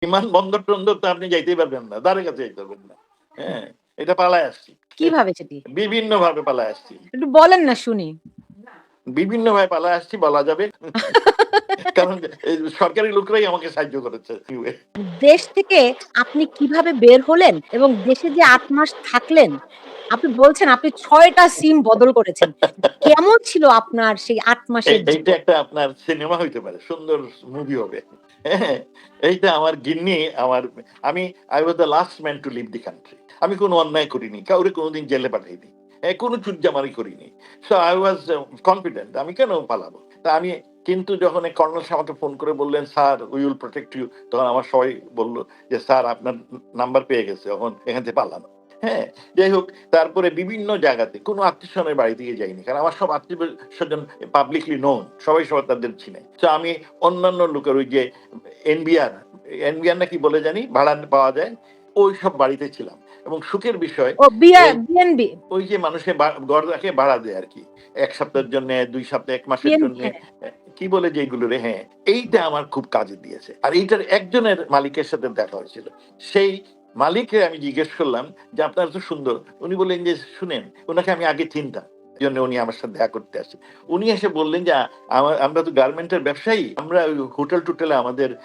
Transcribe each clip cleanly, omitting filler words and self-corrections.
বিমানবন্দর টন্দর তো আপনি যাইতেই পারবেন না। দ্বারের কাছে যাইতে পারবেন না। হ্যাঁ? এটা পালায় আসছি। কিভাবে সেটি? বিভিন্নভাবে পালায় আসছি। একটু বলেন না শুনি। বিভিন্নভাবে পালায় আসছি বলা যাবে। কারণ এই সরকারি লোকরাই আমাকে সাহায্য করেছে। দেশ থেকে আপনি কিভাবে বের হলেন এবং দেশে যে ৮ মাস থাকলেন, আপনি বলছেন আপনি ৬ টা সিম বদল করেছেন। কেমন ছিল আপনার সেই ৮ মাসের এইটা জীবন? একটা আপনার সিনেমা হইতে পারে। সুন্দর মুভি হবে। হ্যাঁ? এইটা আমার গিন্নি আমি I was the last man to leave the country. আমি কোন অন্যায় করিনি। কাউরে কোনদিন জেলে পাঠাইনি। কোন চুটজামারি করিনি। So I was confident আমি কেন পালাবো? কিন্তু যখন এই কর্নেল সাহেব আমাকে ফোন করে বললেন, "sir, we will protect you" তখন আমার সবাই বলল যে, "স্যার, আপনার নাম্বার পেয়ে গেছে। এখন এখান থেকে পালান।" হ্যাঁ? যাই হোক, তারপরে বিভিন্ন জায়গাতে কোনো আত্মীয়স্বজনের বাড়ি থেকে যাইনি। কারণ আমার সব আত্মীয়স্বজন পাবলিকলি নোন। সবাই তাদের চিনে। সো আমি অন্যান্য লোকের ওই যে এনবিআর, এনবিআর নাকি বলে জানি ভাড়া পাওয়া যায়। ওইসব বাড়িতে ছিলাম। এবং সুখের বিষয় ও এই বিএনবি, ওই যে মানুষে ঘর রাখে ভাড়া দেয় আরকি। ১ সপ্তাহের জন্যে, ২ সপ্তাহ, ১ মাসের বিএনপি জন্যে। হ্যাঁ। কি বলে যেগুলোরে হ্যাঁ, এইটা আমার খুব কাজে দিয়েছে। আর এইটার একজনের মালিকের সাথে দেখা হয়েছিল। সেই মালিককে আমি জিজ্ঞেস করলাম যে, "আপনার তো সুন্দর।" উনি বললেন যে, "শুনেন, উনাকে আমি আগে চিনতাম। এজন্য উনি আমার সাথে দেখা করতে আসে।" উনি এসে বললেন যে, আমরা তো গার্মেন্টের ব্যবসায়ী। আমরা ওই হোটেল-টোটেলে আমাদের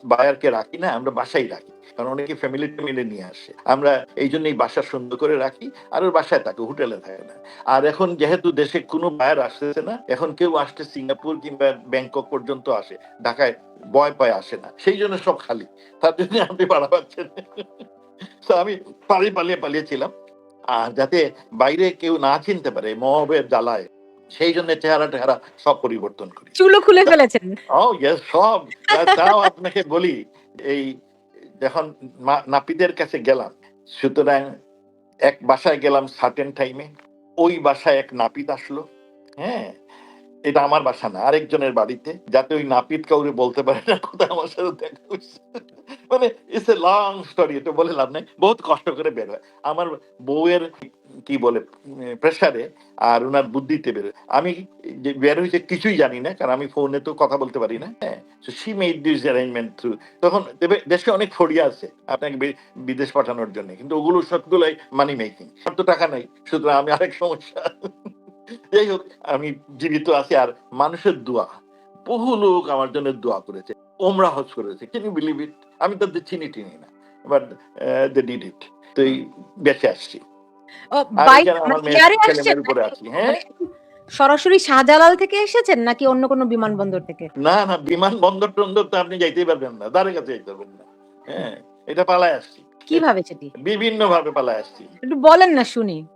বায়ারকে রাখি না, আমরা বাসায় রাখি। কারণ অনেকে ফ্যামিলি-ট্যামিলি নিয়ে আসে। আমরা এইজন্যই বাসা সুন্দর করে রাখি। আর ওর বাসায় থাকে, হোটেলে থাকে না। আর এখন যেহেতু দেশে কোনো বায়ার আসতেছে না, এখন কেউ আসতে সিঙ্গাপুর কিংবা ব্যাংকক পর্যন্ত আসে। ঢাকায় ভয় পায় আসে না। সেইজন্য সব খালি। তার জন্য আপনি ভাড়া পাচ্ছেন। সো আমি পালিয়েছিলাম। আর যাতে বাইরে কেউ না চিনতে পারে মবের জ্বালায়, সেইজন্য চেহারা-টেহারা সব পরিবর্তন করি। চুলও খুলে তা ফেলেছেন। ইয়েস সব। তাও আপনাকে বলি, এই যখন নাপিতের কাছে গেলাম, সুতরাং এক বাসায় গেলাম সার্টেন টাইমে। ওই বাসায় এক নাপিত আসলো। হ্যাঁ? এটা আমার বাসা না, আরেকজনের বাড়িতে। যাতে ওই নাপিত কাউরে বলতে পারে না কোথায় আমার সাথে দেখা হইছে। মানে ইটস এ লং স্টোরি, এটা বলে লাভ নাই। বহুত কষ্ট করে বের হয়। আমার বউয়ের কি বলে প্রেশারে আর উনার বুদ্ধিতে বের হয়। আমি যে বের হইছে কিছুই জানি না। কারণ আমি ফোনে তো কথা বলতে পারি না। হ্যাঁ? So she made this arrangement through তখন দেশে অনেক ফড়িয়া আছে আপনাকে বিদেশ পাঠানোর জন্য। কিন্তু ওগুলো সবগুলাই মানি মেকিং। আমার তো টাকা নাই। সুতরাং আমি আরেক সমস্যা। যাই হোক, আমি জীবিত আছি আর মানুষের দোয়া। বহু লোক আমার জন্য দোয়া করেছে। উমরা হজ করেছে। Can you believe it? আমি তাদের চিনি না। But they did it. তো এই বেঁচে আসছি। ও আর বাই এখানে আমার মানে মেয়ে এয়ারে আসছেন ছেলে-মেয়ের উপরে নাকি আছি। হ্যাঁ? মানে সরাসরি শাহজালাল থেকে এসেছেন নাকি অন্য কোনো বিমানবন্দর থেকে? না, বিমানবন্দর-টন্দর তো আপনি যাইতেই পারবেন না। দ্বারের কাছে যাইতে পারবেন না। হ্যাঁ? এটা পালায় আসছি। কিভাবে সেটি? বিভিন্নভাবে পালায় আসছি। একটু বলেন না শুনি।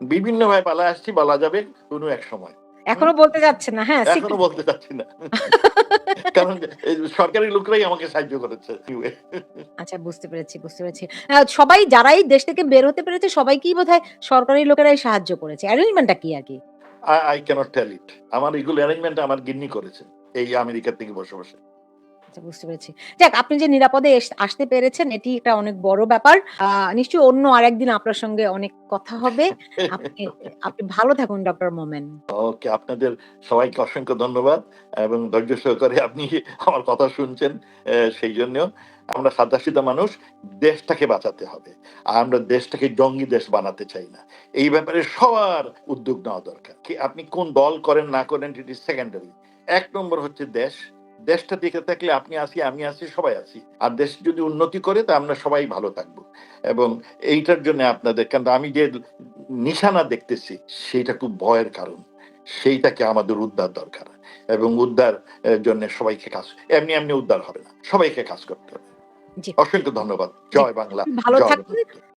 বিভিন্নভাবে পালায় আসছি বলা যাবে কোনো এক সময়। হুম? এখনো বলতে চাচ্ছেন না। হ্যাঁ, এখনো সিক্রেট। বলতে চাচ্ছি না। কারণ এই সরকারি লোকরাই আমাকে সাহায্য করেছে। আচ্ছা, বুঝতে পেরেছি। সবাই যারাই দেশ থেকে বের হতে পেরেছে সবাইকেই বোধহয় সরকারি লোকেরাই সাহায্য করেছে। অ্যারেঞ্জমেন্ট টা কি আরকি? I cannot tell it. আমার এগুলো অ্যারেঞ্জমেন্ট আমার গিন্নি করেছে। এই আমেরিকা থেকে বসে। আচ্ছা, বুঝতে পেরেছি। যাক, আপনি যে নিরাপদে আসতে পেরেছেন এটি একটা অনেক বড় ব্যাপার। আ নিশ্চয়ই অন্য আরেকদিন আপনার সঙ্গে অনেক কথা হবে। আপনি আপনি ভালো থাকুন ডক্টর মোমেন। ওকে, আপনাদের সবাইকে অসংখ্য ধন্যবাদ এবং ধৈর্য সহকারে আপনি আমার কথা শুনছেন। সেই জন্যেও আমরা সাদাসিধা মানুষ, দেশটাকে বাঁচাতে হবে। আর আমরা দেশটাকে জঙ্গি দেশ বানাতে চাই না। এই ব্যাপারে সবার উদ্যোগ নেওয়া দরকার। আপনি কোন দল করেন না করেন ইট ইজ সেকেন্ডারি। ১ নম্বর হচ্ছে দেশ। দেশটা টিকে থাকলে আপনি আছি, আমি আছি, সবাই আছি। আর দেশ যদি উন্নতি করে তা আমরা সবাই ভালো থাকবো। এবং এইটার জন্য আপনাদের কিন্তু আমি যে নিশানা দেখতেছি সেইটা খুব ভয়ের কারণ। সেইটাকে আমাদের উদ্ধার দরকার। এবং উদ্ধার জন্য সবাইকে এমনি উদ্ধার হবে না। সবাইকে কাজ করতে হবে। জি, অসংখ্য ধন্যবাদ। জি। জয় বাংলা, ভালো জয় থাকুন। বঙ্গবন্ধু।